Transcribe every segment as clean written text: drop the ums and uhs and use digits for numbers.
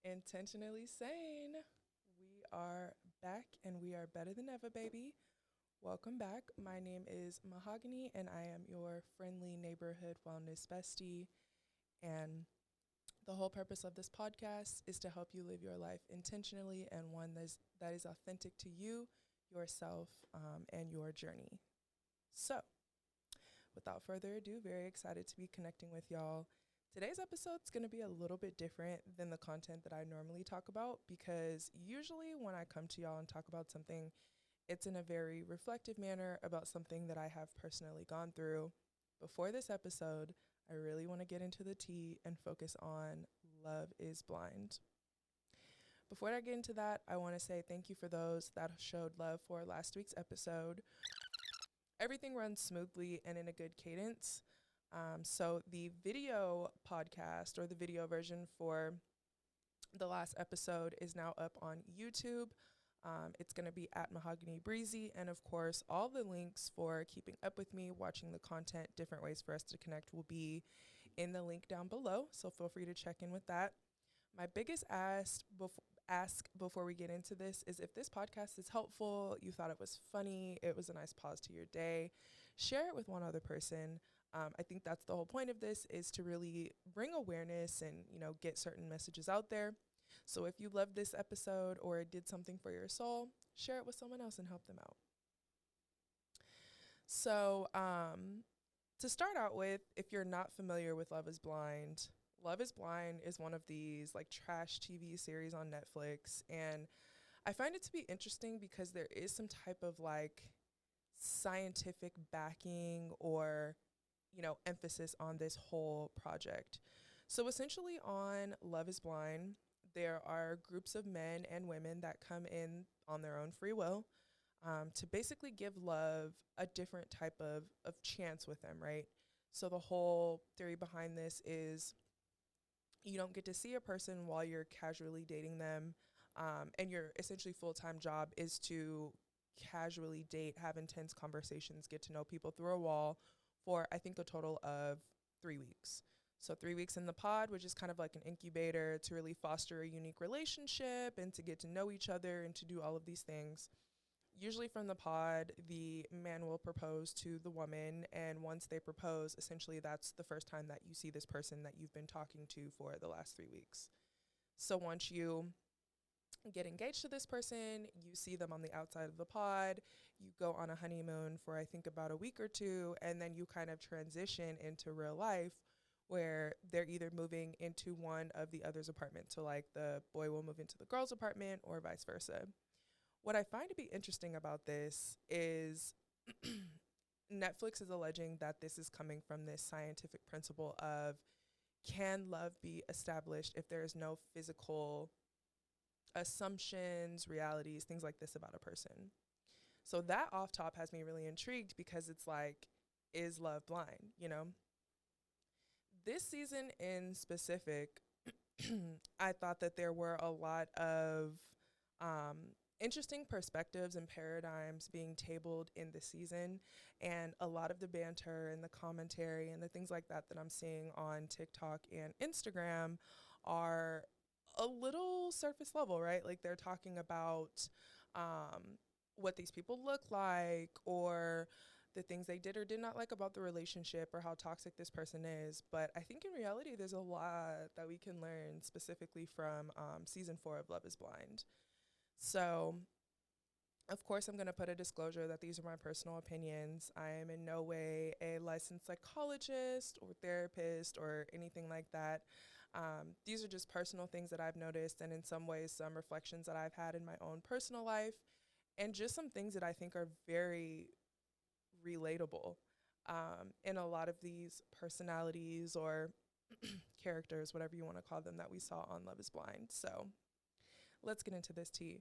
Intentionally Sane. We are back and we are better than ever, baby. Welcome back. My name is Mahogany and I am your friendly neighborhood wellness bestie. And the whole purpose of this podcast is to help you live your life intentionally and one that is authentic to you, yourself, and your journey. So, without further ado, very excited to be connecting with y'all. Today's episode is going to be a little bit different than the content that I normally talk about because usually when I come to y'all and talk about something, it's in a very reflective manner about something that I have personally gone through. Before this episode, I really want to get into the tea and focus on Love is Blind. Before I get into that, I want to say thank you for those that showed love for last week's episode. Everything runs smoothly and in a good cadence. So the video podcast or the video version for the last episode is now up on YouTube. It's going to be at Mahoganybreezy. And of course, all the links for keeping up with me, watching the content, different ways for us to connect will be in the link down below. So feel free to check in with that. My biggest ask before we get into this is if this podcast is helpful, you thought it was funny, it was a nice pause to your day, share it with one other person. I think that's the whole point of this, is to really bring awareness and, get certain messages out there. So if you love this episode or it did something for your soul, share it with someone else and help them out. So to start out with, if you're not familiar with Love is Blind is one of these like trash TV series on Netflix. And I find it to be interesting because there is some type of like scientific backing or emphasis on this whole project. So essentially on Love is Blind, there are groups of men and women that come in on their own free will to basically give love a different type of chance with them, right? So the whole theory behind this is you don't get to see a person while you're casually dating them. And your essentially full-time job is to casually date, have intense conversations, get to know people through a wall for, I think, a total of 3 weeks. So 3 weeks in the pod, which is kind of like an incubator to really foster a unique relationship and to get to know each other and to do all of these things. Usually from the pod, the man will propose to the woman, and once they propose, essentially that's the first time that you see this person that you've been talking to for the last 3 weeks. So once you get engaged to this person, you see them on the outside of the pod, you go on a honeymoon for I think about a week or two, and then you kind of transition into real life where they're either moving into one of the other's apartment. So like the boy will move into the girl's apartment or vice versa. What I find to be interesting about this is Netflix is alleging that this is coming from this scientific principle of, can love be established if there is no physical assumptions, realities, things like this about a person? So that off top has me really intrigued because it's like, is love blind, This season in specific, I thought that there were a lot of interesting perspectives and paradigms being tabled in the season, and a lot of the banter and the commentary and the things like that that I'm seeing on TikTok and Instagram are a little surface level, right? Like they're talking about what these people look like or the things they did or did not like about the relationship or how toxic this person is. But I think in reality, there's a lot that we can learn specifically from season 4 of Love is Blind. So, of course, I'm going to put a disclosure that these are my personal opinions. I am in no way a licensed psychologist or therapist or anything like that. These are just personal things that I've noticed, and in some ways, some reflections that I've had in my own personal life, and just some things that I think are very relatable in a lot of these personalities or characters, whatever you want to call them, that we saw on Love is Blind. So let's get into this tea.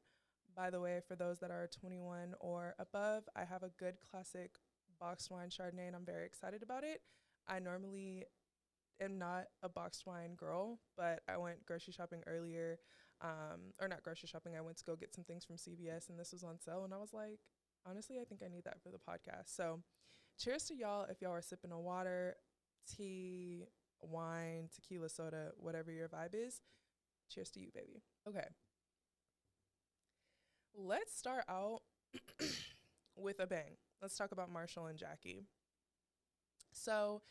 By the way, for those that are 21 or above, I have a good classic boxed wine Chardonnay, and I'm very excited about it. I normally am not a boxed wine girl, but I went grocery shopping earlier, or not grocery shopping. I went to go get some things from CVS, and this was on sale, and I was like, honestly, I think I need that for the podcast. So cheers to y'all if y'all are sipping on water, tea, wine, tequila, soda, whatever your vibe is. Cheers to you, baby. Okay. Let's start out with a bang. Let's talk about Marshall and Jackie. So,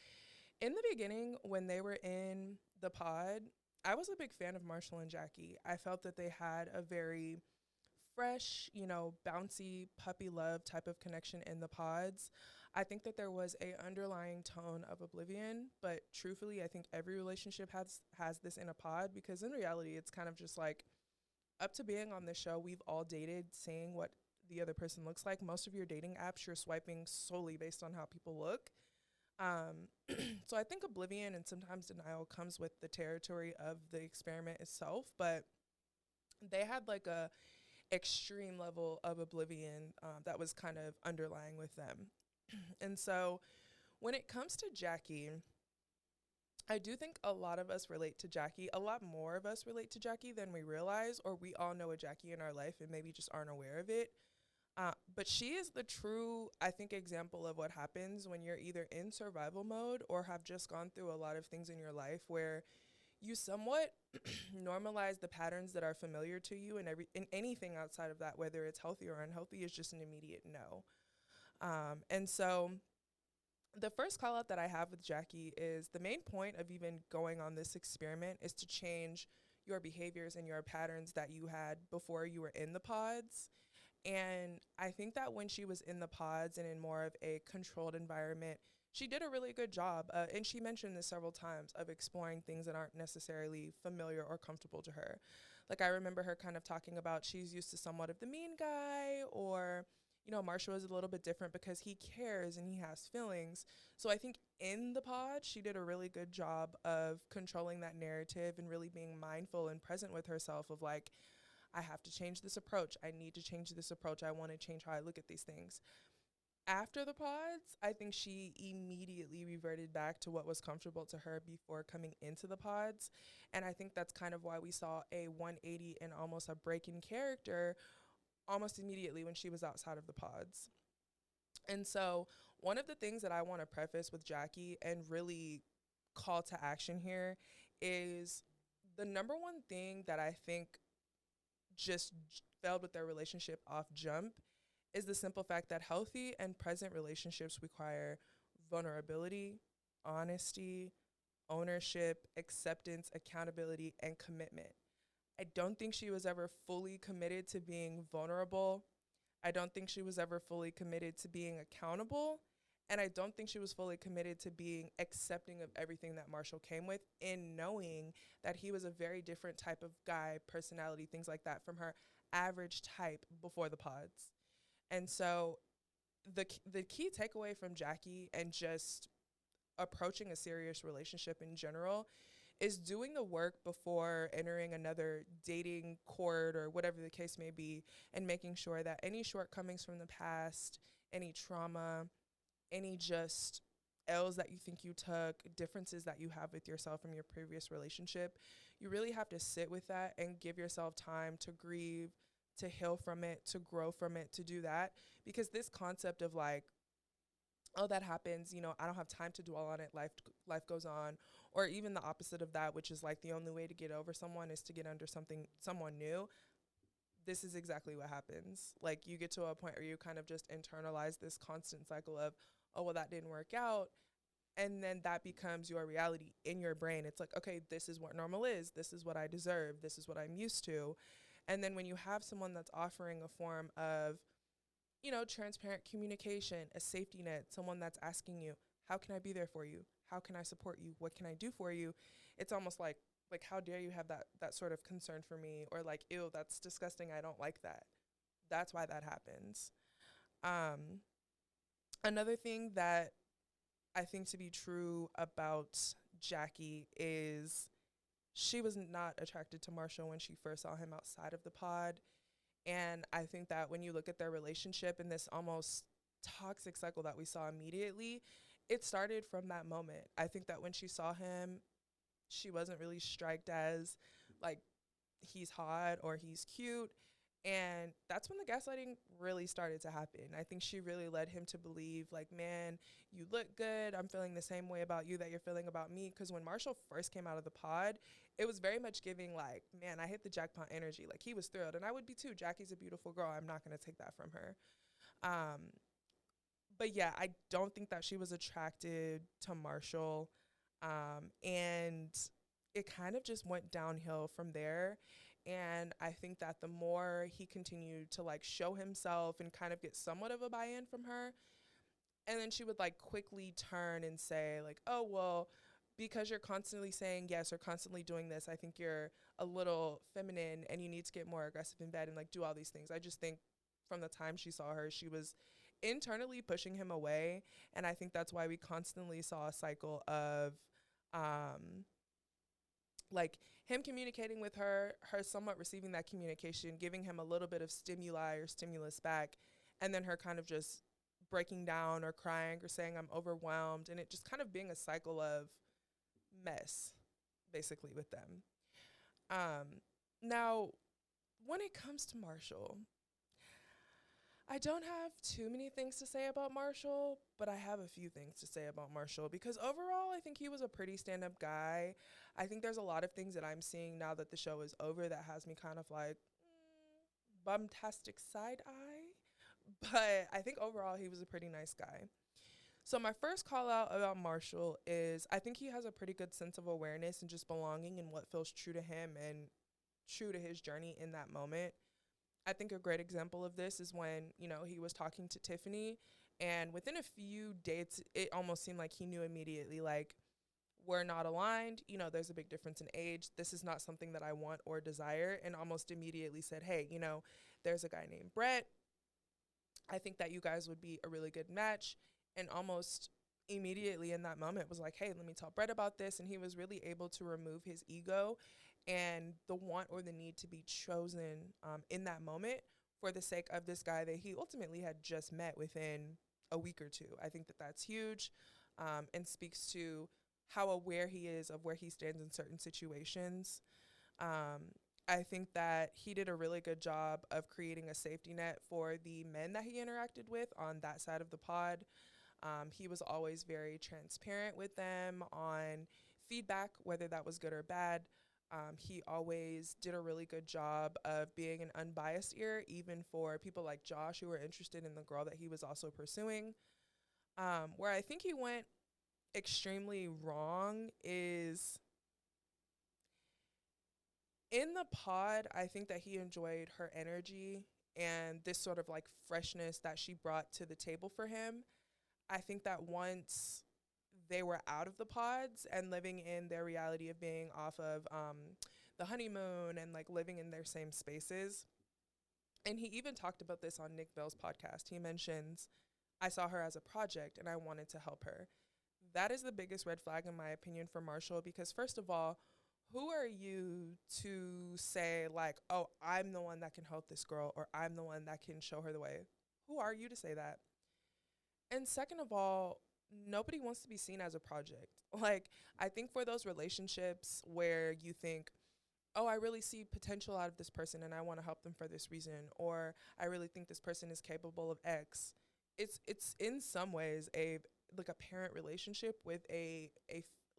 in the beginning, when they were in the pod, I was a big fan of Marshall and Jackie. I felt that they had a very fresh, bouncy puppy love type of connection in the pods. I think that there was a underlying tone of oblivion, but truthfully, I think every relationship has this in a pod, because in reality, it's kind of just like, up to being on this show, we've all dated seeing what the other person looks like. Most of your dating apps, you're swiping solely based on how people look. Um, so I think oblivion and sometimes denial comes with the territory of the experiment itself, but they had like a extreme level of oblivion that was kind of underlying with them. And so when it comes to Jackie, I do think a lot of us relate to Jackie. A lot more of us relate to Jackie than we realize, or we all know a Jackie in our life and maybe just aren't aware of it. But she is the true, I think, example of what happens when you're either in survival mode or have just gone through a lot of things in your life where you somewhat normalize the patterns that are familiar to you, and anything outside of that, whether it's healthy or unhealthy, is just an immediate no. And so the first call out that I have with Jackie is the main point of even going on this experiment is to change your behaviors and your patterns that you had before you were in the pods. And I think that when she was in the pods and in more of a controlled environment, she did a really good job. And she mentioned this several times, of exploring things that aren't necessarily familiar or comfortable to her. Like, I remember her kind of talking about she's used to somewhat of the mean guy, or, Marshall is a little bit different because he cares and he has feelings. So I think in the pod, she did a really good job of controlling that narrative and really being mindful and present with herself of like, I have to change this approach. I need to change this approach. I want to change how I look at these things. After the pods, I think she immediately reverted back to what was comfortable to her before coming into the pods. And I think that's kind of why we saw a 180 and almost a break in character almost immediately when she was outside of the pods. And so one of the things that I want to preface with Jackie and really call to action here is the number one thing that I think just failed with their relationship off jump is the simple fact that healthy and present relationships require vulnerability, honesty, ownership, acceptance, accountability, and commitment. I don't think she was ever fully committed to being vulnerable. I don't think she was ever fully committed to being accountable. And I don't think she was fully committed to being accepting of everything that Marshall came with, in knowing that he was a very different type of guy, personality, things like that, from her average type before the pods. And so the key takeaway from Jackie and just approaching a serious relationship in general is doing the work before entering another dating court or whatever the case may be, and making sure that any shortcomings from the past, any trauma, any just L's that you think you took, differences that you have with yourself from your previous relationship, you really have to sit with that and give yourself time to grieve, to heal from it, to grow from it, to do that. Because this concept of like, oh, that happens, I don't have time to dwell on it, life goes on, or even the opposite of that, which is like the only way to get over someone is to get under someone new. This is exactly what happens. Like, you get to a point where you kind of just internalize this constant cycle of, oh, well, that didn't work out. And then that becomes your reality in your brain. It's like, okay, this is what normal is. This is what I deserve. This is what I'm used to. And then when you have someone that's offering a form of, transparent communication, a safety net, someone that's asking you, how can I be there for you? How can I support you? What can I do for you? It's almost like, how dare you have that sort of concern for me, or like, ew, that's disgusting. I don't like that. That's why that happens. Another thing that I think to be true about Jackie is she was not attracted to Marshall when she first saw him outside of the pod. And I think that when you look at their relationship and this almost toxic cycle that we saw immediately, it started from that moment. I think that when she saw him, she wasn't really striked as like he's hot or he's cute. And that's when the gaslighting really started to happen. I think she really led him to believe, like, man, you look good. I'm feeling the same way about you that you're feeling about me. Because when Marshall first came out of the pod, it was very much giving, like, man, I hit the jackpot energy. Like, he was thrilled. And I would be too. Jackie's a beautiful girl. I'm not going to take that from her. Um, but yeah, I don't think that she was attracted to Marshall. And it kind of just went downhill from there. And I think that the more he continued to like show himself and kind of get somewhat of a buy-in from her, and then she would like quickly turn and say like, oh, well, because you're constantly saying yes or constantly doing this, I think you're a little feminine and you need to get more aggressive in bed and like do all these things. I just think from the time she saw her, she was internally pushing him away. And I think that's why we constantly saw a cycle of um, like him communicating with her, her somewhat receiving that communication, giving him a little bit of stimuli or stimulus back, and then her kind of just breaking down or crying or saying I'm overwhelmed, and it just kind of being a cycle of mess basically with them. Now when it comes to Marshall, I don't have too many things to say about Marshall, but I have a few things to say about Marshall because overall, I think he was a pretty stand up guy. I think there's a lot of things that I'm seeing now that the show is over that has me kind of like bumtastic side eye. But I think overall, he was a pretty nice guy. So, my first call out about Marshall is I think he has a pretty good sense of awareness and just belonging and what feels true to him and true to his journey in that moment. I think a great example of this is when, you know, he was talking to Tiffany and within a few dates, it almost seemed like he knew immediately, like, we're not aligned. You know, there's a big difference in age. This is not something that I want or desire. And almost immediately said, hey, you know, there's a guy named Brett. I think that you guys would be a really good match. And almost immediately in that moment was like, hey, let me tell Brett about this. And he was really able to remove his ego and the want or the need to be chosen in that moment for the sake of this guy that he ultimately had just met within a week or two. I think that that's huge and speaks to how aware he is of where he stands in certain situations. Um, I think that he did a really good job of creating a safety net for the men that he interacted with on that side of the pod. He was always very transparent with them on feedback, whether that was good or bad. He always did a really good job of being an unbiased ear, even for people like Josh who were interested in the girl that he was also pursuing. Where I think he went extremely wrong is in the pod. I think that he enjoyed her energy and this sort of like freshness that she brought to the table for him. I think that once they were out of the pods and living in their reality of being off of the honeymoon and like living in their same spaces, and he even talked about this on Nick Bell's podcast. He mentions, I saw her as a project and I wanted to help her. That is the biggest red flag, in my opinion, for Marshall, because first of all, who are you to say, like, oh, I'm the one that can help this girl or I'm the one that can show her the way? Who are you to say that? And second of all, nobody wants to be seen as a project. Like, I think for those relationships where you think, oh, I really see potential out of this person and I want to help them for this reason, or I really think this person is capable of X. It's in some ways a like a parent relationship with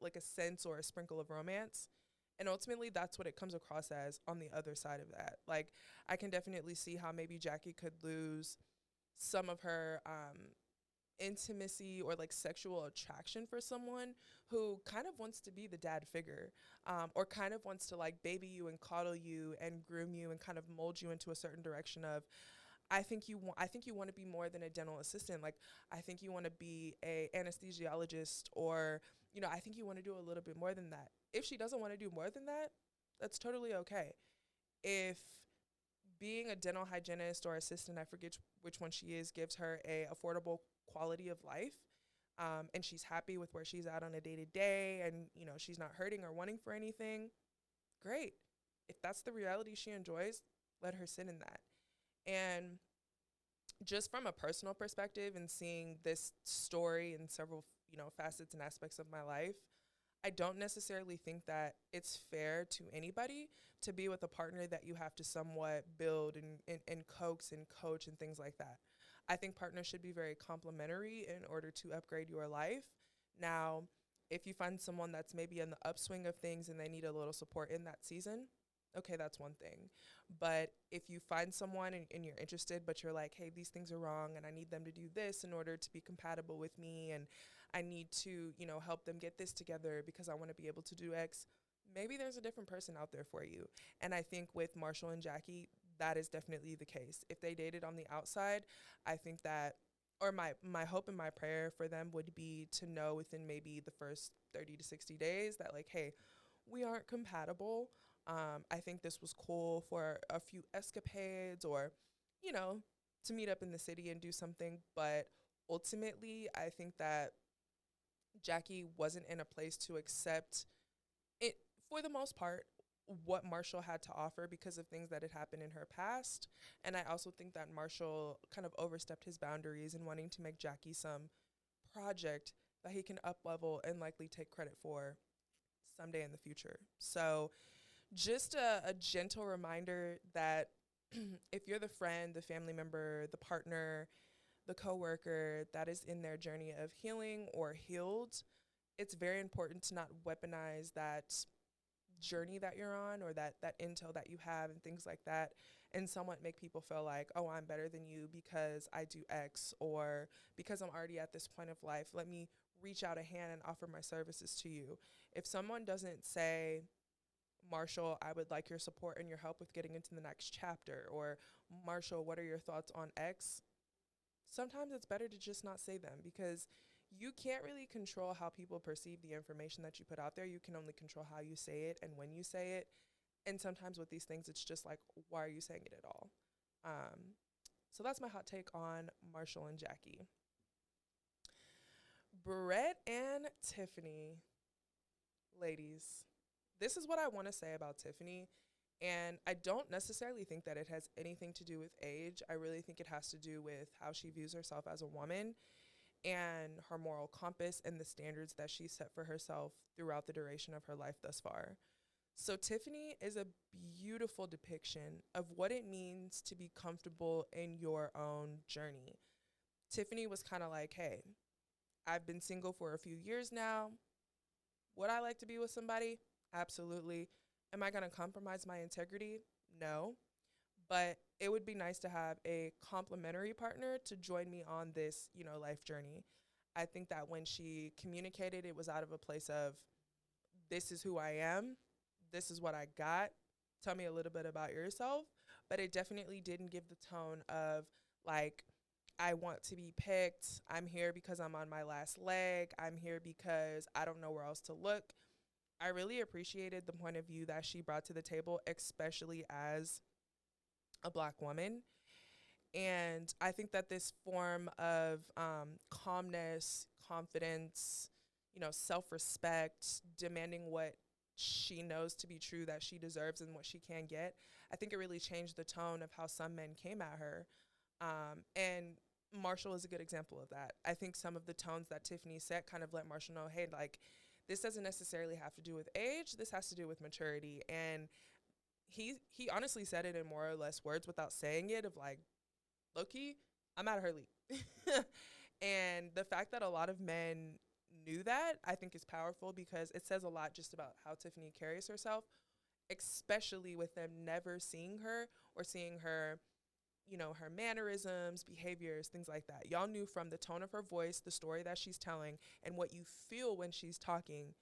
like a sense or a sprinkle of romance. And ultimately that's what it comes across as on the other side of that. Like I can definitely see how maybe Jackie could lose some of her intimacy or like sexual attraction for someone who kind of wants to be the dad figure, or kind of wants to like baby you and coddle you and groom you and kind of mold you into a certain direction of I think you want to be more than a dental assistant. Like I think you want to be a anesthesiologist, or you know, I think you want to do a little bit more than that. If she doesn't want to do more than that, that's totally okay. If being a dental hygienist or assistant, I forget which one she is, gives her a affordable quality of life, and she's happy with where she's at on a day to day, and you know she's not hurting or wanting for anything, great. If that's the reality she enjoys, let her sit in that. And just from a personal perspective and seeing this story in several, you know, facets and aspects of my life, I don't necessarily think that it's fair to anybody to be with a partner that you have to somewhat build and coax and coach and things like that. I think partners should be very complementary in order to upgrade your life. Now, if you find someone that's maybe in the upswing of things and they need a little support in that season, okay, that's one thing. But if you find someone and you're interested, but you're like, hey, these things are wrong and I need them to do this in order to be compatible with me, and I need to, help them get this together because I want to be able to do X, maybe there's a different person out there for you. And I think with Marshall and Jackie, that is definitely the case. If they dated on the outside, I think that, or my hope and my prayer for them would be to know within maybe the first 30 to 60 days that, like, hey, we aren't compatible. I think this was cool for a few escapades, or, you know, to meet up in the city and do something. But ultimately, I think that Jackie wasn't in a place to accept it, for the most part, what Marshall had to offer because of things that had happened in her past. And I also think that Marshall kind of overstepped his boundaries in wanting to make Jackie some project that he can up level and likely take credit for someday in the future. So just a gentle reminder that if you're the friend, the family member, the partner, the coworker that is in their journey of healing or healed, it's very important to not weaponize that journey that you're on, or that intel that you have and things like that, and somewhat make people feel like, oh, I'm better than you because I do X, or because I'm already at this point of life, let me reach out a hand and offer my services to you. If someone doesn't say, Marshall, I would like your support and your help with getting into the next chapter, or Marshall, what are your thoughts on X? Sometimes it's better to just not say them, because you can't really control how people perceive the information that you put out there. You can only control how you say it and when you say it. And sometimes with these things, it's just like, why are you saying it at all? So that's my hot take on Marshall and Jackie. Brett and Tiffany. Ladies, this is what I want to say about Tiffany. And I don't necessarily think that it has anything to do with age. I really think it has to do with how she views herself as a woman and her moral compass and the standards that she set for herself throughout the duration of her life thus far. So Tiffany is a beautiful depiction of what it means to be comfortable in your own journey. Tiffany was kind of like, hey, I've been single for a few years now. Would I like to be with somebody? Absolutely. Am I going to compromise my integrity? No. But it would be nice to have a complementary partner to join me on this, life journey. I think that when she communicated, it was out of a place of, this is who I am. This is what I got. Tell me a little bit about yourself. But it definitely didn't give the tone of, like, I want to be picked. I'm here because I'm on my last leg. I'm here because I don't know where else to look. I really appreciated the point of view that she brought to the table, especially as a Black woman. And I think that this form of calmness, confidence, self-respect, demanding what she knows to be true that she deserves and what she can get, I think it really changed the tone of how some men came at her. And Marshall is a good example of that. I think some of the tones that Tiffany set kind of let Marshall know, hey, like, this doesn't necessarily have to do with age. This has to do with maturity. And he honestly said it in more or less words without saying it, of like, low-key, I'm out of her league. And the fact that a lot of men knew that, I think, is powerful, because it says a lot just about how Tiffany carries herself, especially with them never seeing her or seeing her, her mannerisms, behaviors, things like that. Y'all knew from the tone of her voice, the story that she's telling, and what you feel when she's talking,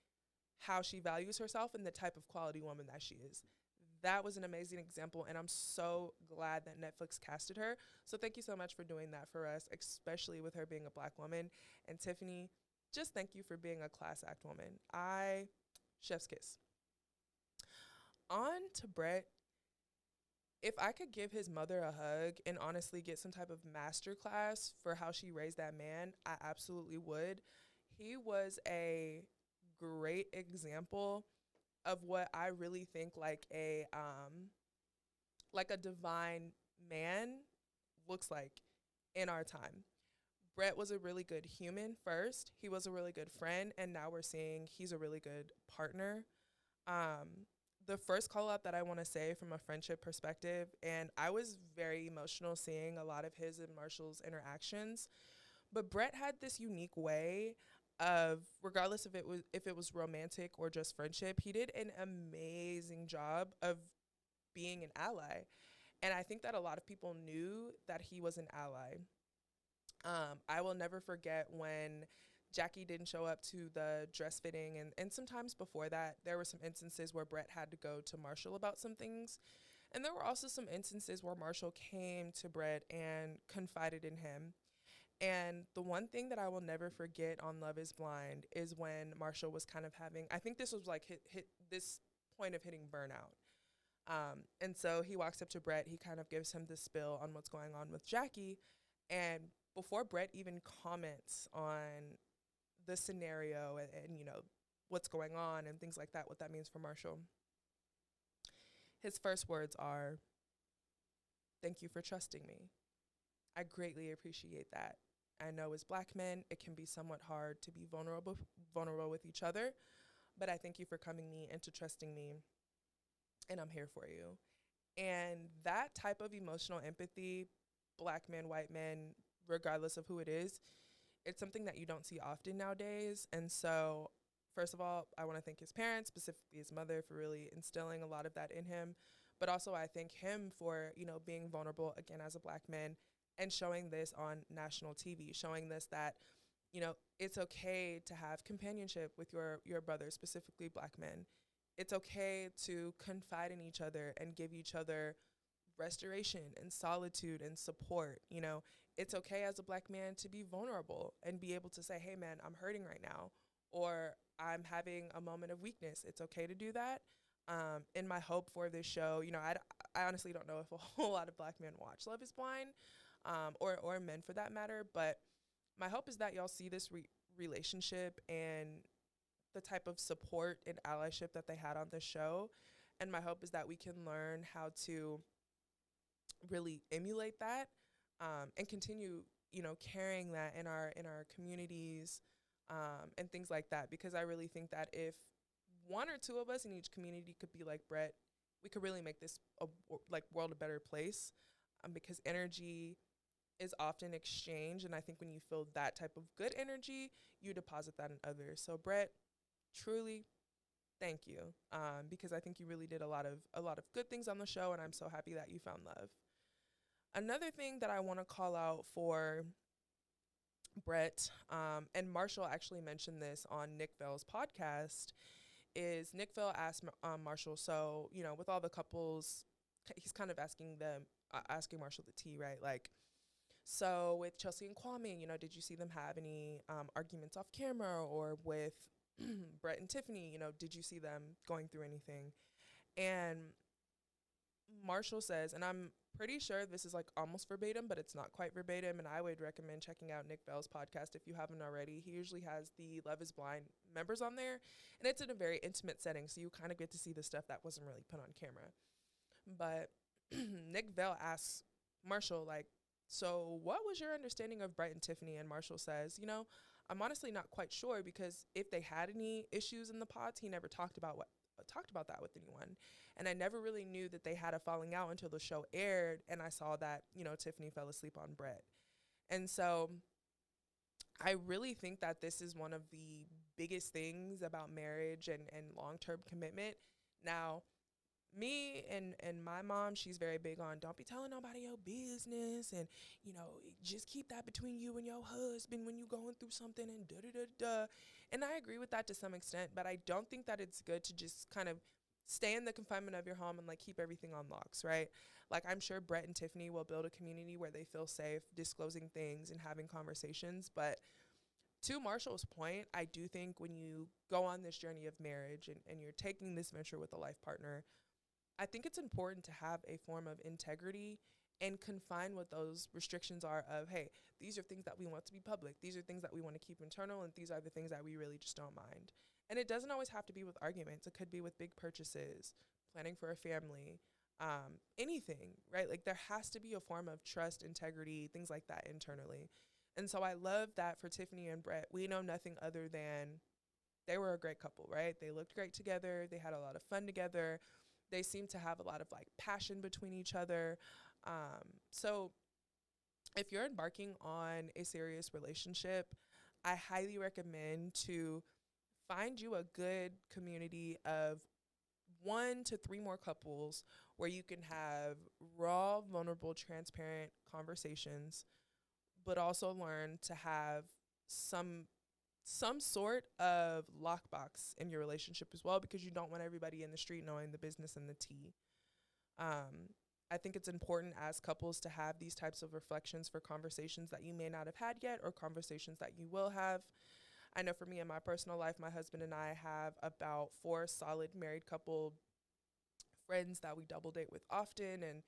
how she values herself and the type of quality woman that she is. That was an amazing example, and I'm so glad that Netflix casted her. So thank you so much for doing that for us, especially with her being a Black woman. And Tiffany, just thank you for being a class act woman. Chef's kiss. On to Brett. If I could give his mother a hug and honestly get some type of masterclass for how she raised that man, I absolutely would. He was a great example of what I really think like a divine man looks like in our time. Brett was a really good human first. He was a really good friend, and now we're seeing he's a really good partner. Um, the first call out that I want to say from a friendship perspective, and I was very emotional seeing a lot of his and Marshall's interactions, but Brett had this unique way of, regardless if it was romantic or just friendship, he did an amazing job of being an ally. And I think that a lot of people knew that he was an ally. I will never forget when Jackie didn't show up to the dress fitting, and sometimes before that, there were some instances where Brett had to go to Marshall about some things. And there were also some instances where Marshall came to Brett and confided in him. And the one thing that I will never forget on Love is Blind is when Marshall was kind of having, I think this was like hit this point of hitting burnout. And so he walks up to Brett, he kind of gives him the spill on what's going on with Jackie. And before Brett even comments on the scenario and you know, what's going on and things like that, what that means for Marshall, his first words are, "Thank you for trusting me. I greatly appreciate that. I know as black men, it can be somewhat hard to be vulnerable with each other, but I thank you for coming me and to trusting me, and I'm here for you." And that type of emotional empathy, black men, white men, regardless of who it is, it's something that you don't see often nowadays. And so, first of all, I want to thank his parents, specifically his mother, for really instilling a lot of that in him. But also, I thank him for, you know, being vulnerable again as a black man and showing this on national TV, showing this that, you know, it's okay to have companionship with your brothers, specifically black men. It's okay to confide in each other and give each other restoration and solitude and support. You know, it's okay as a black man to be vulnerable and be able to say, "Hey man, I'm hurting right now," or "I'm having a moment of weakness." It's okay to do that. And my hope for this show, you know, I honestly don't know if a whole lot of black men watch Love is Blind, or men for that matter, but my hope is that y'all see this relationship and the type of support and allyship that they had on the show. And my hope is that we can learn how to really emulate that, and continue, you know, carrying that in our communities, and things like that. Because I really think that if one or two of us in each community could be like Brett, we could really make this like world a better place. Because energy is often exchanged, and I think when you feel that type of good energy, you deposit that in others. So Brett, truly, thank you, because I think you really did a lot of good things on the show, and I'm so happy that you found love. Another thing that I want to call out for Brett, and Marshall actually mentioned this on Nick Vale's podcast, is Nick Vale asked Marshall, so, you know, with all the couples, he's kind of asking Marshall the tea, right? Like, so with Chelsea and Kwame, you know, did you see them have any arguments off camera, or with Brett and Tiffany, you know, did you see them going through anything? And Marshall says, and I'm pretty sure this is like almost verbatim, but it's not quite verbatim. And I would recommend checking out Nick Vale's podcast if you haven't already. He usually has the Love is Blind members on there, and it's in a very intimate setting. So you kind of get to see the stuff that wasn't really put on camera. But Nick Vale asks Marshall, like, so what was your understanding of Brett and Tiffany? And Marshall says, you know, I'm honestly not quite sure, because if they had any issues in the pods, he never talked about that with anyone. And I never really knew that they had a falling out until the show aired, and I saw that, you know, Tiffany fell asleep on Brett. And so I really think that this is one of the biggest things about marriage and long-term commitment. Now, me and my mom, she's very big on don't be telling nobody your business, and, you know, just keep that between you and your husband when you going through something, and da da da da. And I agree with that to some extent, but I don't think that it's good to just kind of stay in the confinement of your home and like keep everything on locks, right? Like, I'm sure Brett and Tiffany will build a community where they feel safe disclosing things and having conversations. But to Marshall's point, I do think when you go on this journey of marriage, and you're taking this venture with a life partner, I think it's important to have a form of integrity and confine what those restrictions are of, hey, these are things that we want to be public. These are things that we want to keep internal, and these are the things that we really just don't mind. And it doesn't always have to be with arguments. It could be with big purchases, planning for a family, anything, right? Like, there has to be a form of trust, integrity, things like that internally. And so I love that for Tiffany and Brett. We know nothing other than they were a great couple, right? They looked great together. They had a lot of fun together. They seemed to have a lot of like passion between each other. So if you're embarking on a serious relationship, I highly recommend to find you a good community of 1 to 3 more couples where you can have raw, vulnerable, transparent conversations, but also learn to have some some sort of lockbox in your relationship as well, because you don't want everybody in the street knowing the business and the tea. Um, I think it's important as couples to have these types of reflections for conversations that you may not have had yet or conversations that you will have. I know for me in my personal life, my husband and I have about 4 solid married couple friends that we double date with often. And,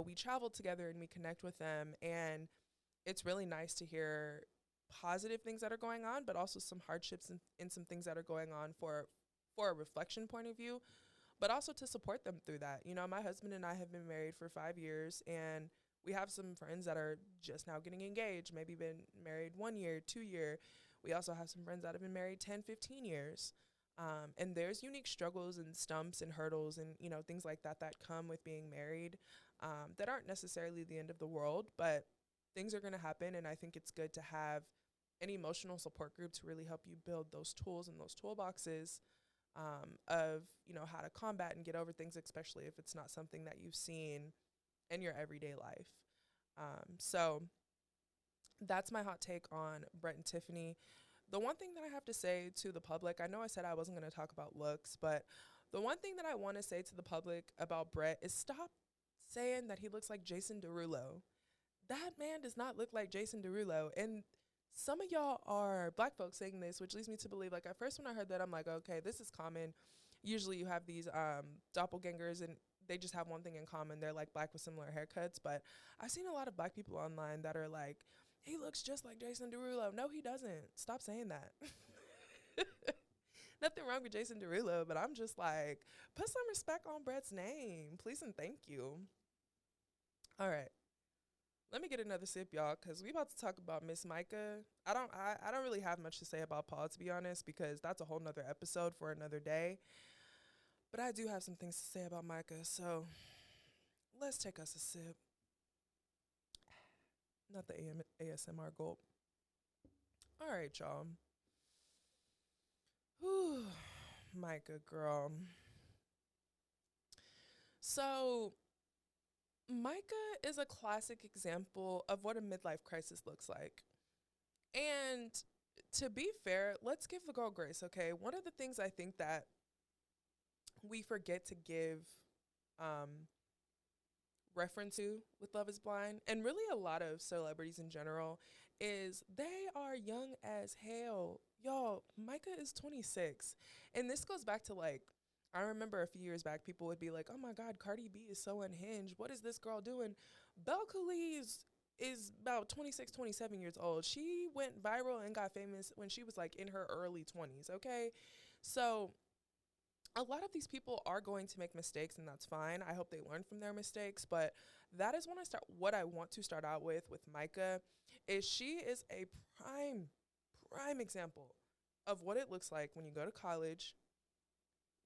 we travel together and we connect with them. And it's really nice to hear positive things that are going on, but also some hardships and some things that are going on for a reflection point of view, but also to support them through that. My husband and I have been married for 5 years, and we have some friends that are just now getting engaged, maybe been married 1 year, 2 year. We also have some friends that have been married 10, 15 years. And there's unique struggles and stumps and hurdles and, things like that that come with being married, that aren't necessarily the end of the world, but things are going to happen. And I think it's good to have an emotional support group to really help you build those tools and those toolboxes, of, how to combat and get over things, especially if it's not something that you've seen in your everyday life. So that's my hot take on Brett and Tiffany. The one thing that I have to say to the public, I know I said I wasn't going to talk about looks, but the one thing that I want to say to the public about Brett is stop saying that he looks like Jason Derulo. That man does not look like Jason Derulo. And some of y'all are black folks saying this, which leads me to believe, like, at first when I heard that, I'm like, okay, this is common. Usually you have these doppelgangers and they just have one thing in common. They're like black with similar haircuts. But I've seen a lot of black people online that are like, he looks just like Jason Derulo. No, he doesn't. Stop saying that. Nothing wrong with Jason Derulo, but I'm just like, put some respect on Brett's name, please and thank you. All right. Let me get another sip, y'all, because we about to talk about Miss Micah. I don't really have much to say about Paul, to be honest, because that's a whole nother episode for another day. But I do have some things to say about Micah, so let's take us a sip. Not the ASMR gulp. All right, y'all. Whew, Micah, girl. So, Micah is a classic example of what a midlife crisis looks like. And to be fair, let's give the girl grace, okay? One of the things I think that we forget to give um, reference to with Love is Blind, and really a lot of celebrities in general, is they are young as hell. Y'all, Micah is 26. And this goes back to like, I remember a few years back, people would be like, oh my God, Cardi B is so unhinged. What is this girl doing? Belle Cooley is about 26, 27 years old. She went viral and got famous when she was like in her early 20s, okay? So a lot of these people are going to make mistakes, and that's fine. I hope they learn from their mistakes, but that is what I want to start out with Micah, is she is a prime example of what it looks like when you go to college,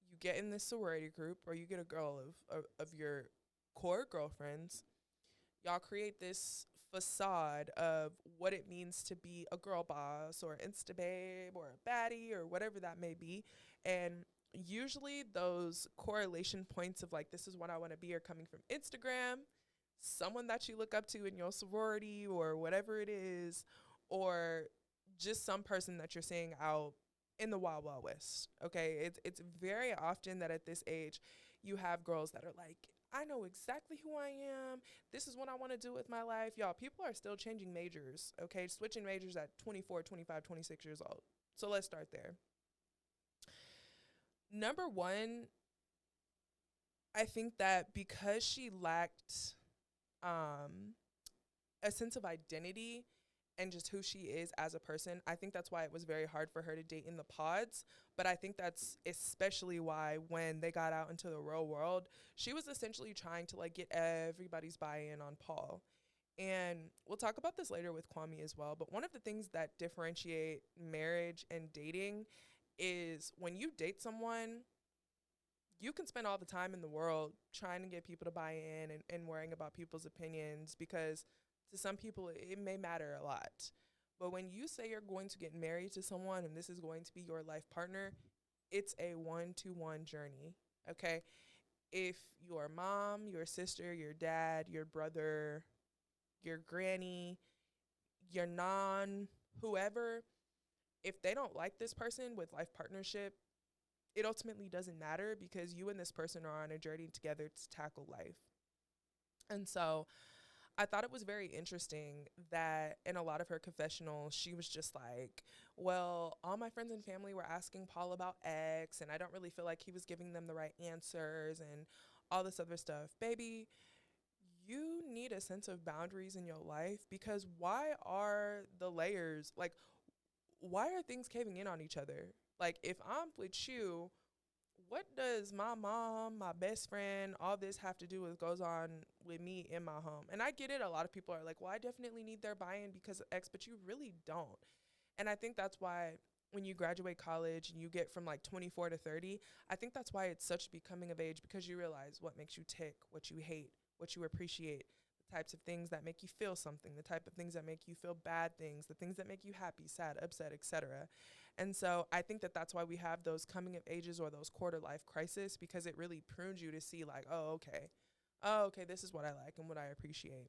you get in this sorority group, or you get a girl of your core girlfriends. Y'all create this facade of what it means to be a girl boss or Insta babe or a baddie or whatever that may be. And usually those correlation points of like, this is what I want to be, are coming from Instagram, someone that you look up to in your sorority or whatever it is, or just some person that you're seeing out in the Wild Wild West. Okay, it's very often that at this age you have girls that are like, I know exactly who I am. This is what I want to do with my life. Y'all, people are still changing majors, okay? Switching majors at 24, 25, 26 years old. So let's start there. Number one, I think that because she lacked a sense of identity and just who she is as a person, I think that's why it was very hard for her to date in the pods. But I think that's especially why when they got out into the real world, she was essentially trying to like get everybody's buy-in on Paul. And we'll talk about this later with Kwame as well. But one of the things that differentiate marriage and dating is when you date someone, you can spend all the time in the world trying to get people to buy in and worrying about people's opinions because to some people it may matter a lot. But when you say you're going to get married to someone and this is going to be your life partner, it's a 1-to-1 journey. Okay. If your mom, your sister, your dad, your brother, your granny, your non, whoever, if they don't like this person with life partnership, it ultimately doesn't matter because you and this person are on a journey together to tackle life. And so I thought it was very interesting that in a lot of her confessionals, she was just like, well, all my friends and family were asking Paul about X, and I don't really feel like he was giving them the right answers and all this other stuff. Baby, you need a sense of boundaries in your life because why are the layers, like, why are things caving in on each other? Like, if I'm with you, what does my mom, my best friend, all this have to do with goes on with me in my home? And I get it. A lot of people are like, well, I definitely need their buy-in because of X, but you really don't. And I think that's why when you graduate college and you get from like 24 to 30, I think that's why it's such becoming of age because you realize what makes you tick, what you hate, what you appreciate, the types of things that make you feel something, the type of things that make you feel bad things, the things that make you happy, sad, upset, etc. And so I think that that's why we have those coming of ages or those quarter life crisis because it really prunes you to see like, oh, okay, this is what I like and what I appreciate.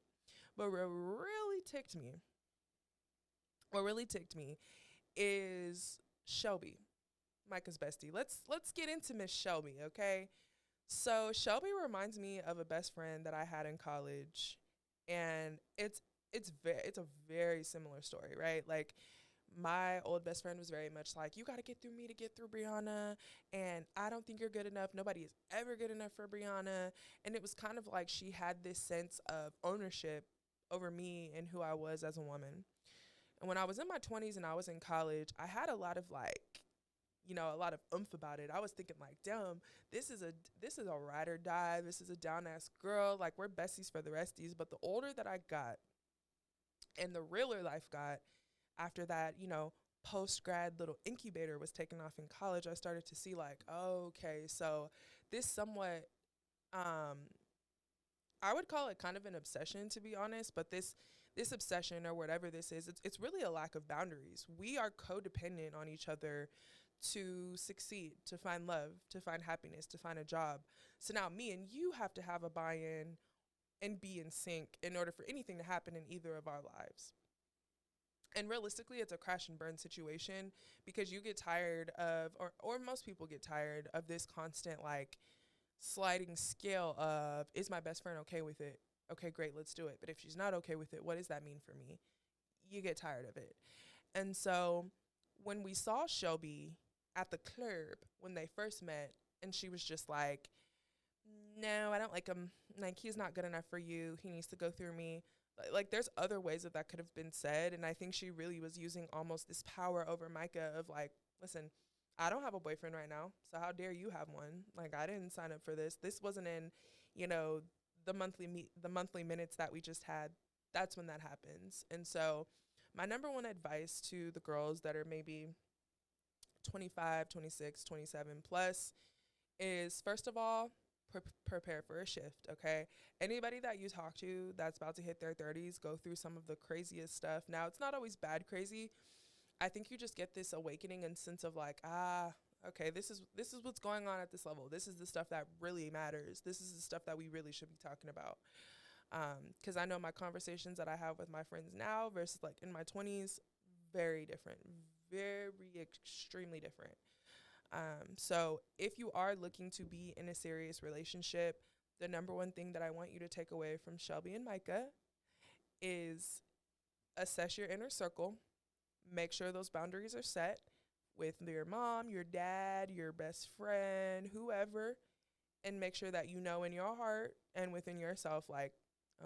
But what really ticked me is Shelby, Micah's bestie. Let's get into Miss Shelby, okay? So Shelby reminds me of a best friend that I had in college, and it's a very similar story, right? Like my old best friend was very much like, you got to get through me to get through Brianna, and I don't think you're good enough. Nobody is ever good enough for Brianna, and it was kind of like she had this sense of ownership over me and who I was as a woman. And when I was in my 20s and I was in college, I had a lot of a lot of oomph about it. I was thinking like, damn, this is a ride or die. This is a down ass girl. Like we're besties for the resties. But the older that I got and the realer life got after that, post grad little incubator was taken off in college, I started to see like, oh, okay, so this somewhat I would call it kind of an obsession to be honest, but this obsession or whatever this is, it's really a lack of boundaries. We are codependent on each other to succeed, to find love, to find happiness, to find a job. So now me and you have to have a buy-in and be in sync in order for anything to happen in either of our lives. And realistically, it's a crash and burn situation because you get tired of, or most people get tired of this constant like sliding scale of, is my best friend okay with it? Okay, great, let's do it. But if she's not okay with it, what does that mean for me? You get tired of it. And so when we saw Shelby at the club when they first met, and she was just like, no, I don't like him. Like, he's not good enough for you. He needs to go through me. Like, there's other ways that could have been said. And I think she really was using almost this power over Micah of like, listen, I don't have a boyfriend right now. So how dare you have one? Like, I didn't sign up for this. This wasn't in, you know, the monthly minutes that we just had. That's when that happens. And so my number one advice to the girls that are maybe 25, 26, 27 plus is first of all, prepare for a shift, okay? Anybody that you talk to that's about to hit their 30s go through some of the craziest stuff. Now, it's not always bad crazy. I think you just get this awakening and sense of like, okay, this is what's going on at this level. This is the stuff that really matters. This is the stuff that we really should be talking about. Because I know my conversations that I have with my friends now versus like in my 20s, very different, very extremely different. So if you are looking to be in a serious relationship, the number one thing that I want you to take away from Shelby and Micah is assess your inner circle. Make sure those boundaries are set with your mom, your dad, your best friend, whoever, and make sure that you know in your heart and within yourself, like,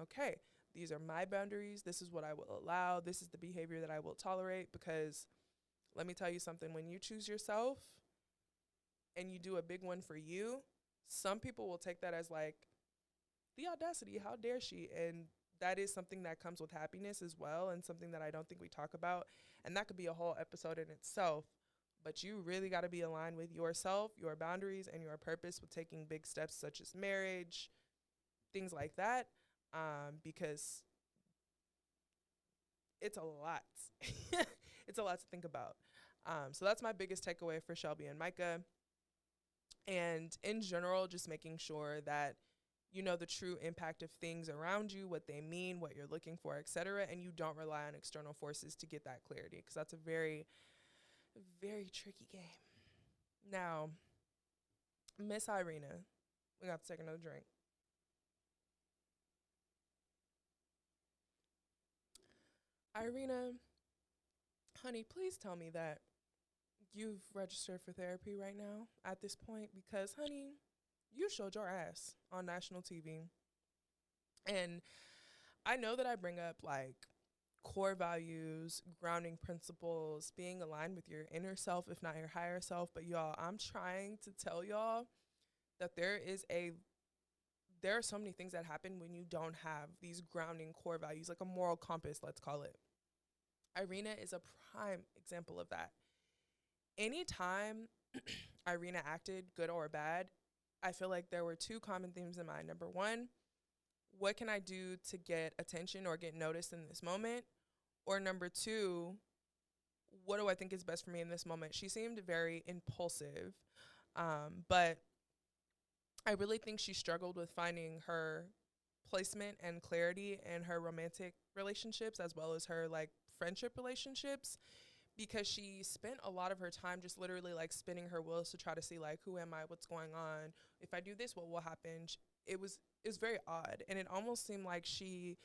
okay, these are my boundaries. This is what I will allow. This is the behavior that I will tolerate. Because let me tell you something, when you choose yourself and you do a big one for you, some people will take that as like, the audacity, how dare she? And that is something that comes with happiness as well, and something that I don't think we talk about. And that could be a whole episode in itself. But you really got to be aligned with yourself, your boundaries, and your purpose with taking big steps such as marriage, things like that, because it's a lot. It's a lot to think about. So that's my biggest takeaway for Shelby and Micah. And in general, just making sure that you know the true impact of things around you, what they mean, what you're looking for, etc., and you don't rely on external forces to get that clarity, because that's a very, very tricky game. Now, Miss Irina, we have to take another drink. Irina, honey, please tell me that you've registered for therapy right now at this point, because, honey, you showed your ass on national TV. And I know that I bring up like core values, grounding principles, being aligned with your inner self, if not your higher self. But y'all, I'm trying to tell y'all that there are so many things that happen when you don't have these grounding core values, like a moral compass, let's call it. Irina is a prime example of that. Anytime Irina acted good or bad, I feel like there were two common themes in mind. Number one, what can I do to get attention or get noticed in this moment? Or number two, what do I think is best for me in this moment? She seemed very impulsive, but I really think she struggled with finding her placement and clarity in her romantic relationships as well as her like friendship relationships, because she spent a lot of her time just literally like spinning her wheels to try to see like, who am I, what's going on, if I do this, what will happen. It was very odd, and it almost seemed like she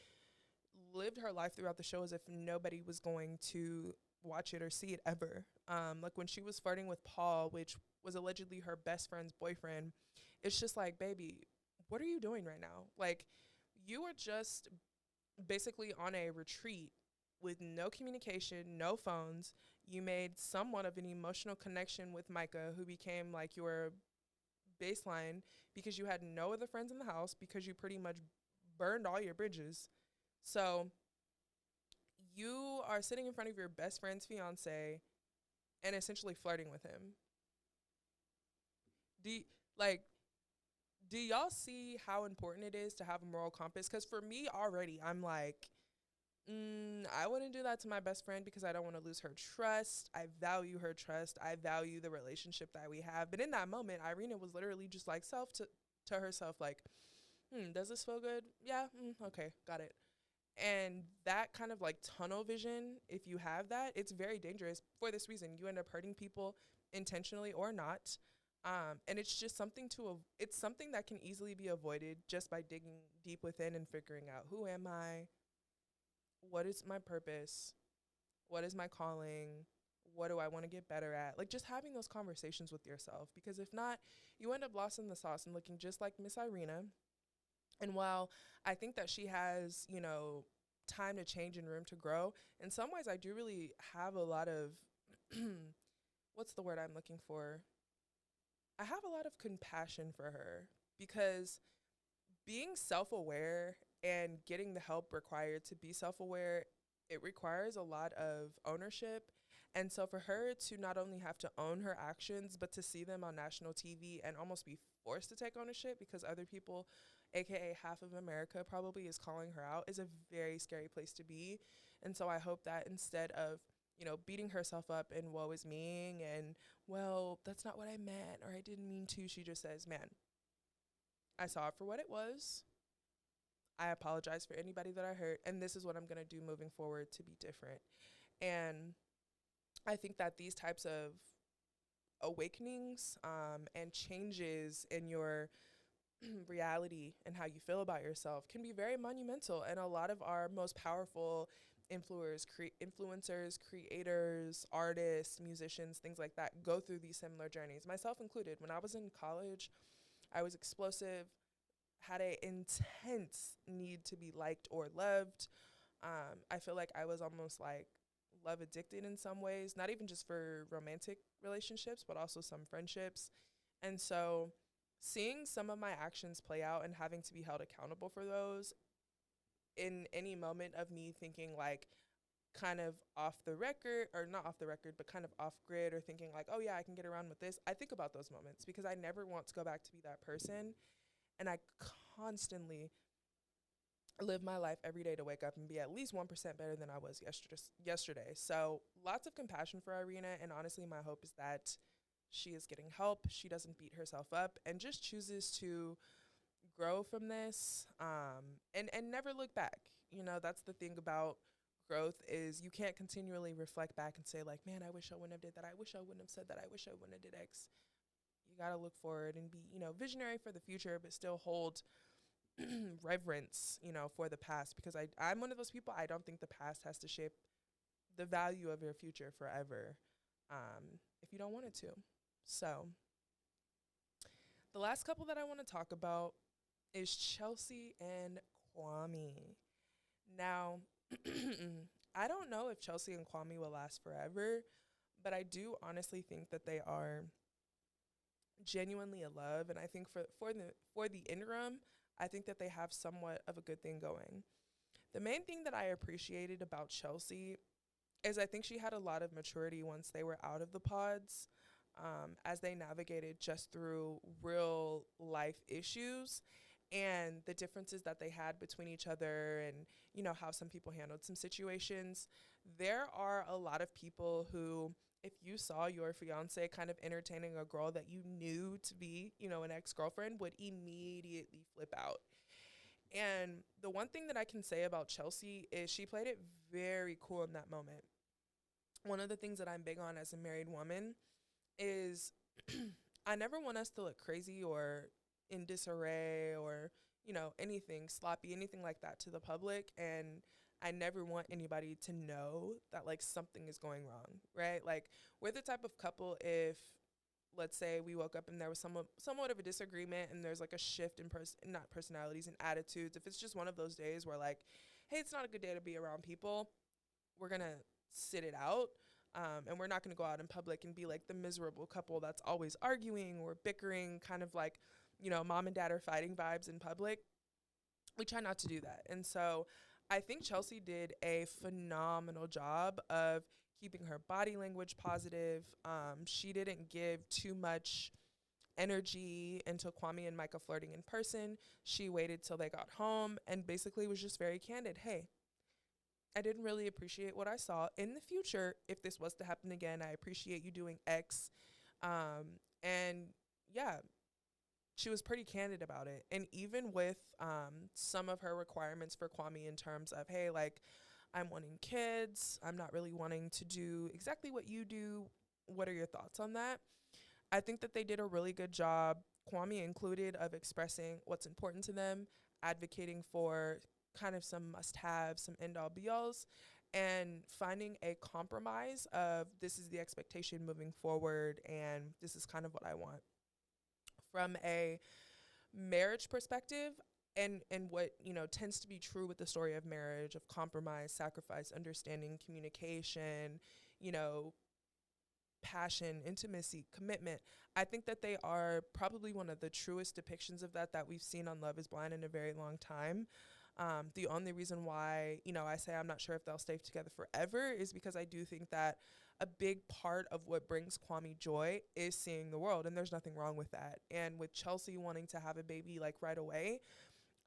lived her life throughout the show as if nobody was going to watch it or see it ever. Like when she was flirting with Paul, which was allegedly her best friend's boyfriend, it's just like, baby, what are you doing right now? Like, you were just basically on a retreat with no communication, no phones. You made somewhat of an emotional connection with Micah, who became like your baseline, because you had no other friends in the house, because you pretty much burned all your bridges. So you are sitting in front of your best friend's fiance and essentially flirting with him. Do y- like do y'all see how important it is to have a moral compass? Because for me already, I'm like, I wouldn't do that to my best friend because I don't want to lose her trust. I value her trust. I value the relationship that we have. But in that moment, Irina was literally just like self to herself, like, does this feel good? Yeah. Okay, got it. And that kind of like tunnel vision, if you have that, it's very dangerous for this reason. You end up hurting people intentionally or not. And it's just something it's something that can easily be avoided just by digging deep within and figuring out, who am I? What is my purpose? What is my calling? What do I want to get better at? Like just having those conversations with yourself, because if not, you end up lost in the sauce and looking just like Miss Irina. And while I think that she has, time to change and room to grow, in some ways I do really have a lot of what's the word I'm looking for? I have a lot of compassion for her, because being self-aware and getting the help required to be self-aware, it requires a lot of ownership. And so for her to not only have to own her actions, but to see them on national TV and almost be forced to take ownership because other people, aka half of America, probably is calling her out, is a very scary place to be. And so I hope that instead of beating herself up and woe is me and, well, that's not what I meant, or I didn't mean to, she just says, man, I saw it for what it was. I apologize for anybody that I hurt, and this is what I'm going to do moving forward to be different. And I think that these types of awakenings and changes in your reality and how you feel about yourself can be very monumental. And a lot of our most powerful influencers, creators, artists, musicians, things like that go through these similar journeys, myself included. When I was in college, I was explosive, had an intense need to be liked or loved. I feel like I was almost like love addicted in some ways, not even just for romantic relationships, but also some friendships. And so seeing some of my actions play out and having to be held accountable for those, in any moment of me thinking like kind of off the record, or not off the record, but kind of off grid, or thinking like, oh yeah, I can get around with this, I think about those moments because I never want to go back to be that person. And I constantly live my life every day to wake up and be at least 1% better than I was yesterday. So lots of compassion for Irina. And honestly, my hope is that she is getting help. She doesn't beat herself up and just chooses to grow from this, and never look back. You know, that's the thing about growth is you can't continually reflect back and say like, man, I wish I wouldn't have did that. I wish I wouldn't have said that. I wish I wouldn't have did X. You got to look forward and be, visionary for the future, but still hold reverence, for the past, because I'm one of those people. I don't think the past has to shape the value of your future forever, if you don't want it to. So the last couple that I want to talk about is Chelsea and Kwame. Now, I don't know if Chelsea and Kwame will last forever, but I do honestly think that they are genuinely in love, and I think for the interim, I think that they have somewhat of a good thing going. The main thing that I appreciated about Chelsea is I think she had a lot of maturity once they were out of the pods, as they navigated just through real life issues and the differences that they had between each other, and how some people handled some situations. There are a lot of people who, if you saw your fiance kind of entertaining a girl that you knew to be, an ex-girlfriend, would immediately flip out. And the one thing that I can say about Chelsea is she played it very cool in that moment. One of the things that I'm big on as a married woman is I never want us to look crazy or in disarray, or, anything sloppy, anything like that to the public. And I never want anybody to know that like something is going wrong, right? Like we're the type of couple, if let's say we woke up and there was somewhat of a disagreement and there's like a shift in not personalities and attitudes. If it's just one of those days where like, hey, it's not a good day to be around people, we're going to sit it out. And we're not going to go out in public and be like the miserable couple that's always arguing or bickering, kind of like, mom and dad are fighting vibes in public. We try not to do that. And so I think Chelsea did a phenomenal job of keeping her body language positive. She didn't give too much energy into Kwame and Micah flirting in person. She waited till they got home and basically was just very candid. Hey, I didn't really appreciate what I saw. In the future, if this was to happen again, I appreciate you doing X. And yeah, she was pretty candid about it. And even with some of her requirements for Kwame in terms of, hey, like, I'm wanting kids, I'm not really wanting to do exactly what you do. What are your thoughts on that? I think that they did a really good job, Kwame included, of expressing what's important to them, advocating for kind of some must-haves, some end-all be-alls, and finding a compromise of this is the expectation moving forward, and this is kind of what I want. From a marriage perspective, and what tends to be true with the story of marriage, of compromise, sacrifice, understanding, communication, you know passion, intimacy, commitment, I think that they are probably one of the truest depictions of that we've seen on Love is Blind in a very long time. The only reason why I say I'm not sure if they'll stay together forever is because I do think that a big part of what brings Kwame joy is seeing the world, and there's nothing wrong with that. And with Chelsea wanting to have a baby like right away,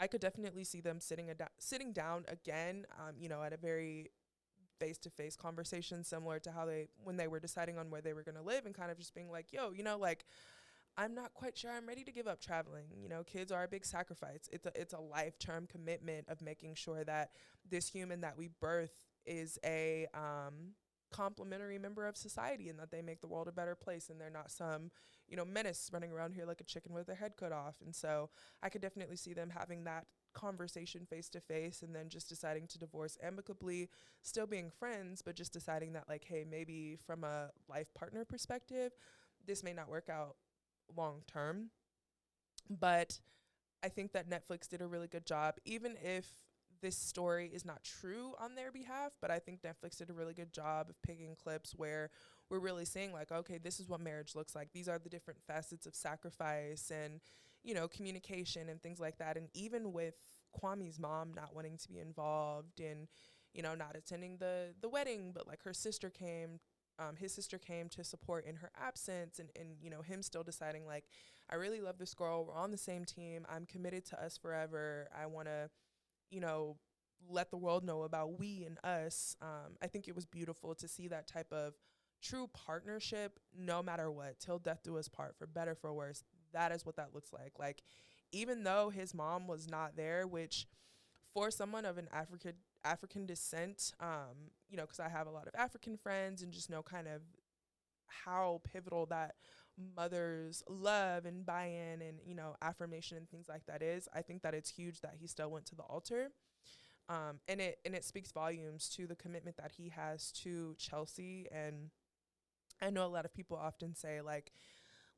I could definitely see them sitting down again, at a very face-to-face conversation, similar to how when they were deciding on where they were going to live, and kind of just being like, yo, like, I'm not quite sure I'm ready to give up traveling. Kids are a big sacrifice. It's a life-term commitment of making sure that this human that we birth is a complementary member of society, and that they make the world a better place, and they're not some menace running around here like a chicken with their head cut off. And so I could definitely see them having that conversation face to face, and then just deciding to divorce amicably, still being friends, but just deciding that, like, hey, maybe from a life partner perspective, this may not work out long term. But I think that Netflix did a really good job, even if this story is not true on their behalf. But I think Netflix did a really good job of picking clips where we're really seeing, like, okay, this is what marriage looks like. These are the different facets of sacrifice and communication and things like that. And even with Kwame's mom not wanting to be involved and, not attending the wedding, but like her sister came, his sister came to support in her absence, and him still deciding like, I really love this girl. We're on the same team. I'm committed to us forever. I want to, you know, let the world know about we and us. I think it was beautiful to see that type of true partnership, no matter what, till death do us part, for better, for worse. That is what that looks like. Like, even though his mom was not there, which for someone of an African descent, because I have a lot of African friends and just know kind of how pivotal that mother's love and buy-in and affirmation and things like that is. I think that it's huge that he still went to the altar, and it speaks volumes to the commitment that he has to Chelsea. And I know a lot of people often say like,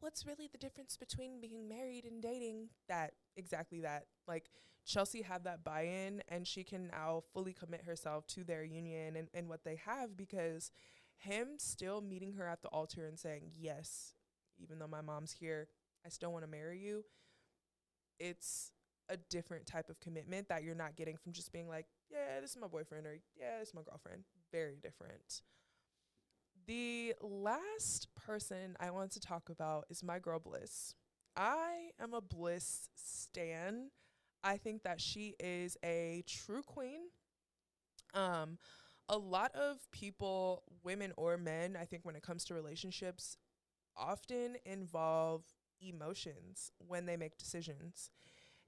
what's really the difference between being married and dating? That, exactly that. Like, Chelsea had that buy-in, and she can now fully commit herself to their union and what they have, because him still meeting her at the altar and saying, yes, even though my mom's here, I still want to marry you. It's a different type of commitment that you're not getting from just being like, yeah, this is my boyfriend, or yeah, this is my girlfriend. Very different. The last person I want to talk about is my girl Bliss. I am a Bliss stan. I think that she is a true queen. Um, a lot of people, women or men, I think when it comes to relationships, often involve emotions when they make decisions.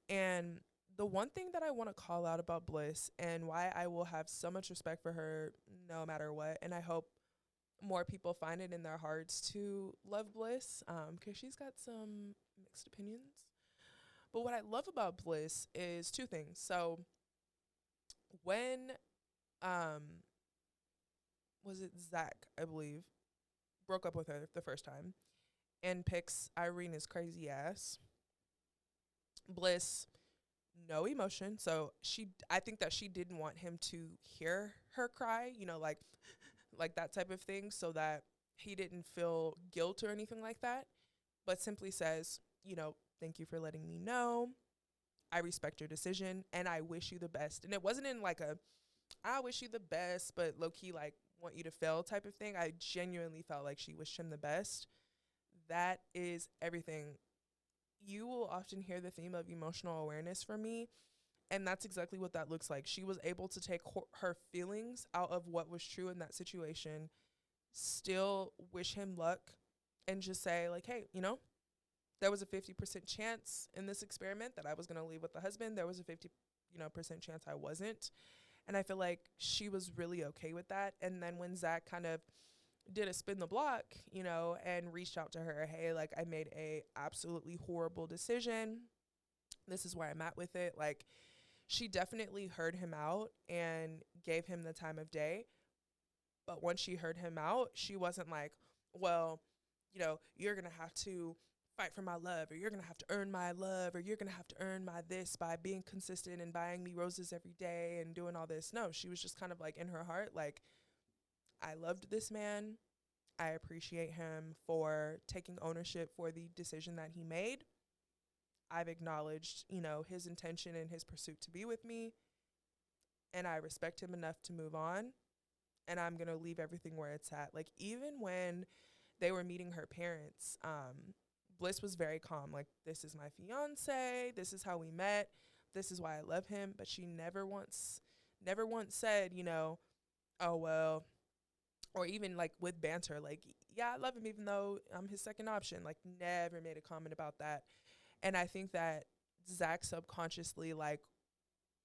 And the one thing that I want to call out about Bliss, and why I will have so much respect for her no matter what, and I hope more people find it in their hearts to love Bliss, because she's got some mixed opinions. But what I love about Bliss is two things. So when, um, was it Zach, I believe, broke up with her the first time and picks Irene's crazy ass, Bliss, no emotion. So I think that she didn't want him to hear her cry, like that type of thing, so that he didn't feel guilt or anything like that, but simply says, thank you for letting me know. I respect your decision and I wish you the best. And it wasn't in like a, I wish you the best, but low key, like, want you to fail type of thing. I genuinely felt like she wished him the best. That is everything. You will often hear the theme of emotional awareness from me, and that's exactly what that looks like. She was able to take her feelings out of what was true in that situation, still wish him luck, and just say, like, hey, there was a 50% chance in this experiment that I was going to leave with the husband. There was a 50% chance I wasn't. And I feel like she was really okay with that. And then when Zach kind of did a spin the block, and reached out to her, hey, like, I made a absolutely horrible decision. This is where I'm at with it. Like, she definitely heard him out and gave him the time of day. But once she heard him out, she wasn't like, well, you're going to have to fight for my love, or you're going to have to earn my love, or you're going to have to earn my this by being consistent and buying me roses every day and doing all this. No, she was just kind of like, in her heart, like, I loved this man. I appreciate him for taking ownership for the decision that he made. I've acknowledged, his intention and his pursuit to be with me, and I respect him enough to move on, and I'm going to leave everything where it's at. Like, even when they were meeting her parents, Bliss was very calm. Like, this is my fiance. This is how we met. This is why I love him. But she never once said, oh, well, or even like with banter, like, yeah, I love him even though I'm his second option. Like, never made a comment about that. And I think that Zach subconsciously, like,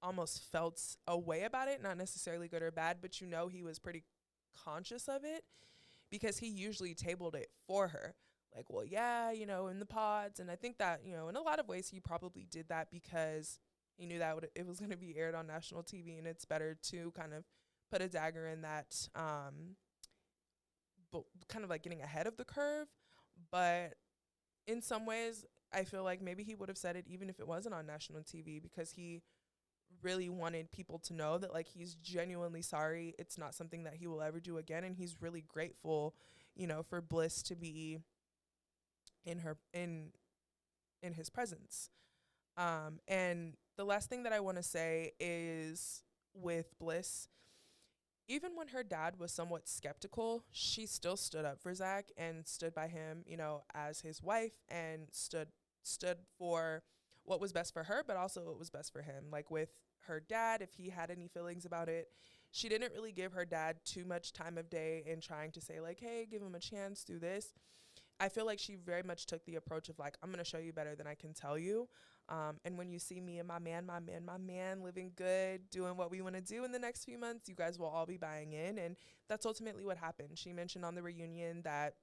almost felt a way about it, not necessarily good or bad, but he was pretty conscious of it, because he usually tabled it for her. Like, well, yeah, in the pods. And I think that, in a lot of ways, he probably did that because he knew that it was going to be aired on national TV, and it's better to kind of put a dagger in that, but kind of like getting ahead of the curve. But in some ways, I feel like maybe he would have said it even if it wasn't on national TV, because he really wanted people to know that, like, he's genuinely sorry. It's not something that he will ever do again, and he's really grateful, for Bliss to be in his presence. And The last thing that I want to say is with Bliss, even when her dad was somewhat skeptical, she still stood up for Zach and stood by him, you know, as his wife, and stood for what was best for her, but also what was best for him. Like with her dad, if he had any feelings about it, she didn't really give her dad too much time of day in trying to say like, hey, give him a chance, do this. I feel like she very much took the approach of like, I'm gonna show you better than I can tell you. And when you see me and my man living good, doing what we want to do in the next few months, you guys will all be buying in. And that's ultimately what happened. She mentioned on the reunion that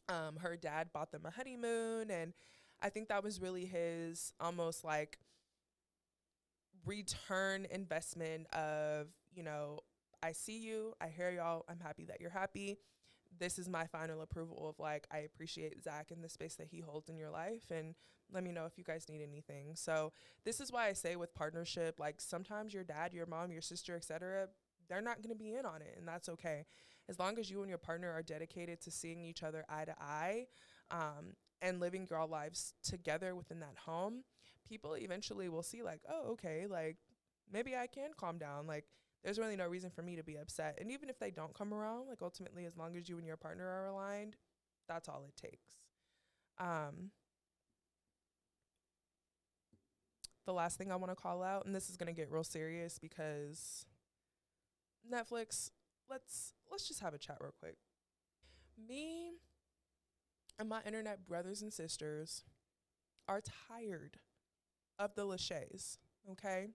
her dad bought them a honeymoon. And I think that was really his almost like return investment of, you know, I see you, I hear y'all, I'm happy that you're happy. This is my final approval of like, I appreciate Zach and the space that he holds in your life, and let me know if you guys need anything. So this is why I say with partnership, like sometimes your dad, your mom, your sister, etc., they're not going to be in on it, and that's okay. As long as you and your partner are dedicated to seeing each other eye to eye, and living your lives together within that home, people eventually will see like, oh, okay, like maybe I can calm down. Like there's really no reason for me to be upset. And even if they don't come around, like ultimately, as long as you and your partner are aligned, that's all it takes. Um, the last thing I want to call out, and this is gonna get real serious because Netflix, let's just have a chat real quick. Me and my internet brothers and sisters are tired of the Lachey's, okay?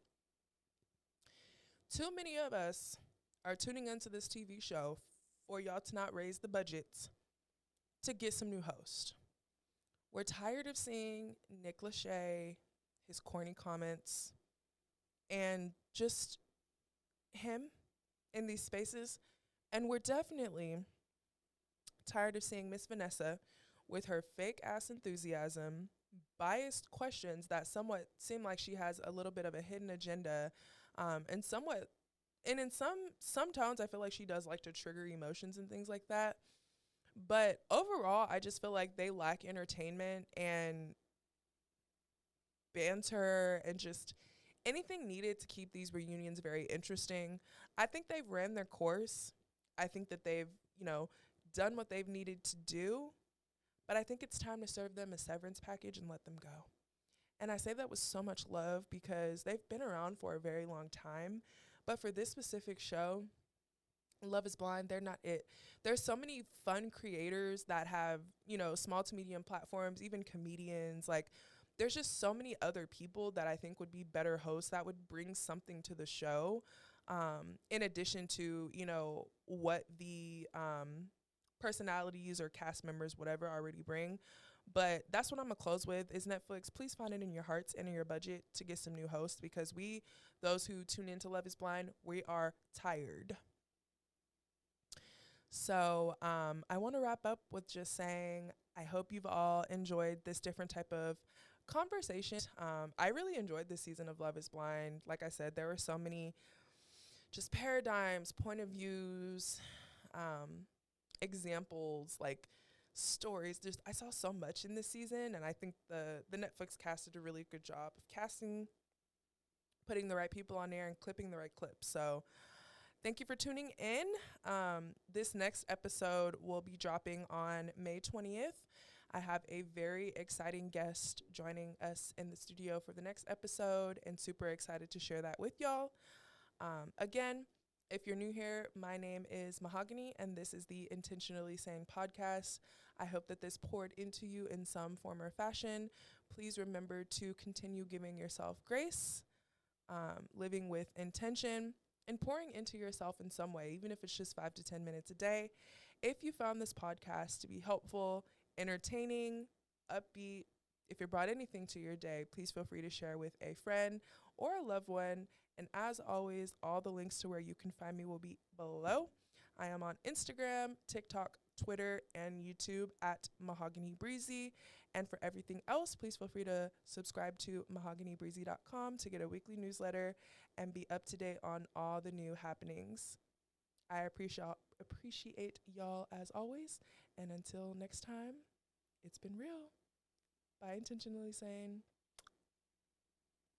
Too many of us are tuning into this TV show for y'all to not raise the budgets to get some new hosts. We're tired of seeing Nick Lachey, his corny comments, and just him in these spaces. And we're definitely tired of seeing Miss Vanessa with her fake ass enthusiasm, biased questions that somewhat seem like she has a little bit of a hidden agenda, and somewhat, and in some tones, I feel like she does like to trigger emotions and things like that. But overall, I just feel like they lack entertainment and banter and just anything needed to keep these reunions very interesting. I think they've ran their course. I think that they've, you know, done what they've needed to do, but I think it's time to serve them a severance package and let them go. And I say that with so much love because they've been around for a very long time. But for this specific show, Love is Blind, they're not it. There's so many fun creators that have, you know, small to medium platforms, even comedians. Like, there's just so many other people that I think would be better hosts that would bring something to the show, in addition to, you know, what the personalities or cast members, whatever, already bring. But that's what I'm gonna close with is Netflix, please find it in your hearts and in your budget to get some new hosts because we, those who tune into Love is Blind, we are tired. So I want to wrap up with just saying I hope you've all enjoyed this different type of conversation. I really enjoyed this season of Love is Blind. Like I said, there were so many just paradigms, point of views, examples, like stories. Just I saw so much in this season, and I think the Netflix cast did a really good job of casting, putting the right people on there, and clipping the right clips. So thank you for tuning in. This next episode will be dropping on May 20th. I have a very exciting guest joining us in the studio for the next episode and super excited to share that with y'all. Again, if you're new here, my name is Mahogany and this is the Intentionally Sane podcast. I hope that this poured into you in some form or fashion. Please remember to continue giving yourself grace, living with intention, and pouring into yourself in some way, even if it's just 5 to 10 minutes a day. If you found this podcast to be helpful, entertaining, upbeat, if it brought anything to your day, please feel free to share with a friend or a loved one. And as always, all the links to where you can find me will be below. I am on Instagram, TikTok, Twitter, and YouTube at Mahoganybreezy. And for everything else, please feel free to subscribe to mahoganybreezy.com to get a weekly newsletter and be up to date on all the new happenings. I appreciate y'all as always. And until next time, it's been real. By Intentionally Sane.